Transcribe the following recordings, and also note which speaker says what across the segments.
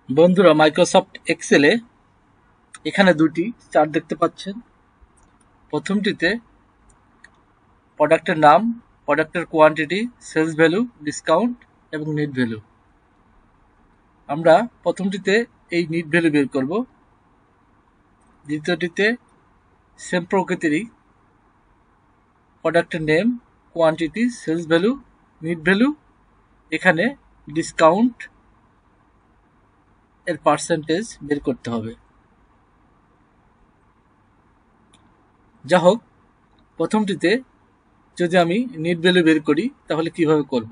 Speaker 1: বন্ধুরা, মাইক্রোসফট এক্সেলে এখানে দুটি চার্ট দেখতে পাচ্ছেন। প্রথমটিতে প্রোডাক্টের নাম, প্রোডাক্টের কোয়ান্টিটি, সেলস ভ্যালু, ডিসকাউন্ট এবং নেট ভ্যালু। আমরা প্রথমটিতে এই নেট ভ্যালু বের করব। দ্বিতীয়টিতে সেম প্রকৃতিরই প্রোডাক্টের name, quantity, sales value, net value, এখানে ডিসকাউন্ট এর পার্সেন্টেজ বের করতে হবে। যা হোক, প্রথমটিতে যদি আমি নেট ভ্যালু বের করি তাহলে কিভাবে করব?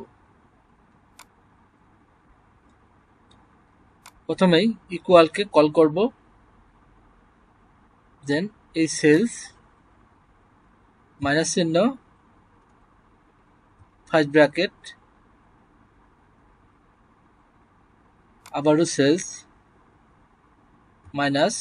Speaker 1: প্রথমেই ইকুয়ালকে কল করব, দেন এই সেলস মাইনাস চিহ্ন, ফার্স্ট ব্র্যাকেট, আবারও সেলস মাইনাস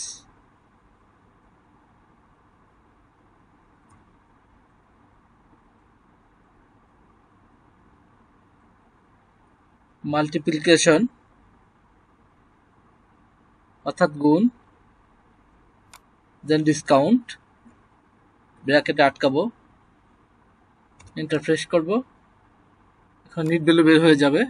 Speaker 1: মাল্টিপ্লিকেশন অর্থাৎ গুণ, দেন ডিসকাউন্ট, ব্র্যাকেটে আটকাবো, ইন্টারপ্রেস করব। এখন নেট ভ্যালু বের হয়ে যাবে।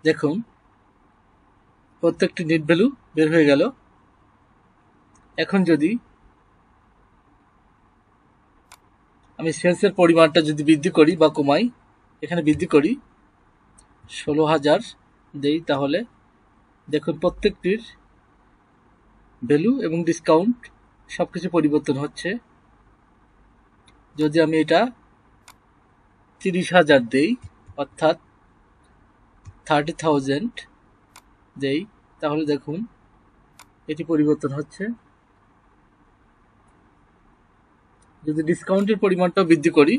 Speaker 1: দেখুন, প্রত্যেকটি নেট ভ্যালু বের হয়ে গেল। এখন যদি আমি সেলসের পরিমাণটা যদি বৃদ্ধি করি বা কমাই, এখানে বৃদ্ধি করি 16,000 দেই, তাহলে দেখুন প্রত্যেকটির ভ্যালু এবং ডিসকাউন্ট সবকিছু পরিবর্তন হচ্ছে। যদি আমি এটা 30,000 দেই অর্থাৎ 30,000 দেই, তাহলে দেখুন এটি পরিবর্তন হচ্ছে। যদি ডিসকাউন্টের পরিমাণটাও বৃদ্ধি করি,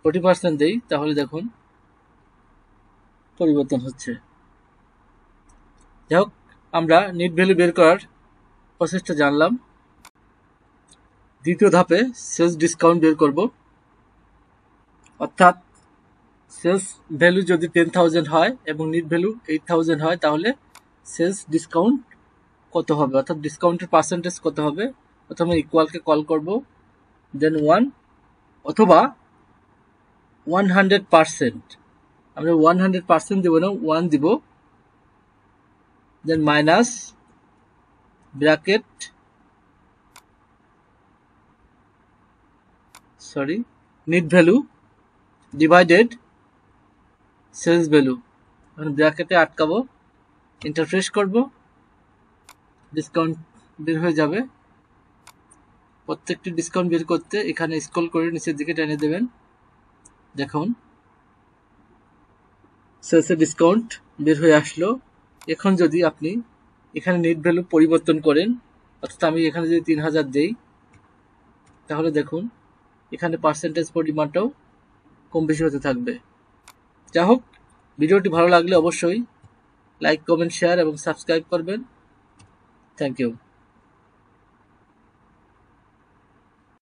Speaker 1: 40% দেই, তাহলে দেখুন পরিবর্তন হচ্ছে। যাই হোক, আমরা নেট ভ্যালু বের করার প্রসেসটা জানলাম। দ্বিতীয় ধাপে সেলস ডিসকাউন্ট বের করব। অর্থাৎ সেলস ভ্যালু যদি 10,000 হয় এবং নেট ভ্যালু 8,000 হয়, তাহলে সেলস ডিসকাউন্ট কত হবে, অর্থাৎ ডিসকাউন্টের পার্সেন্টেজ কত হবে। প্রথমে ইকুয়ালকে কল করব, দেন 1 অথবা 100%। আমরা 100% দেব না, 1 দিব, then minus bracket, net value divided sales value. এখন ব্র্যাকেটে আটকাবো, ইন্টারপ্রেস করব, ডিসকাউন্ট বের হয়ে যাবে। প্রত্যেকটি ডিসকাউন্ট বের করতে এখানে স্ক্রল করে নিচের দিকে টেনে দেবেন। দেখুন সেলসের ডিসকাউন্ট বের হয়ে আসলো। এখন যদি আপনি এখানে নেট ভ্যালু পরিবর্তন করেন, অর্থাৎ আমি এখানে যদি 3,000 দেই, তাহলে দেখুন এখানে পার্সেন্টেজ পরিমাণটাও কম বেশি হতে থাকবে। যা হোক, ভিডিওটি ভালো লাগলে অবশ্যই লাইক, কমেন্ট, শেয়ার এবং সাবস্ক্রাইব করবেন। Thank you.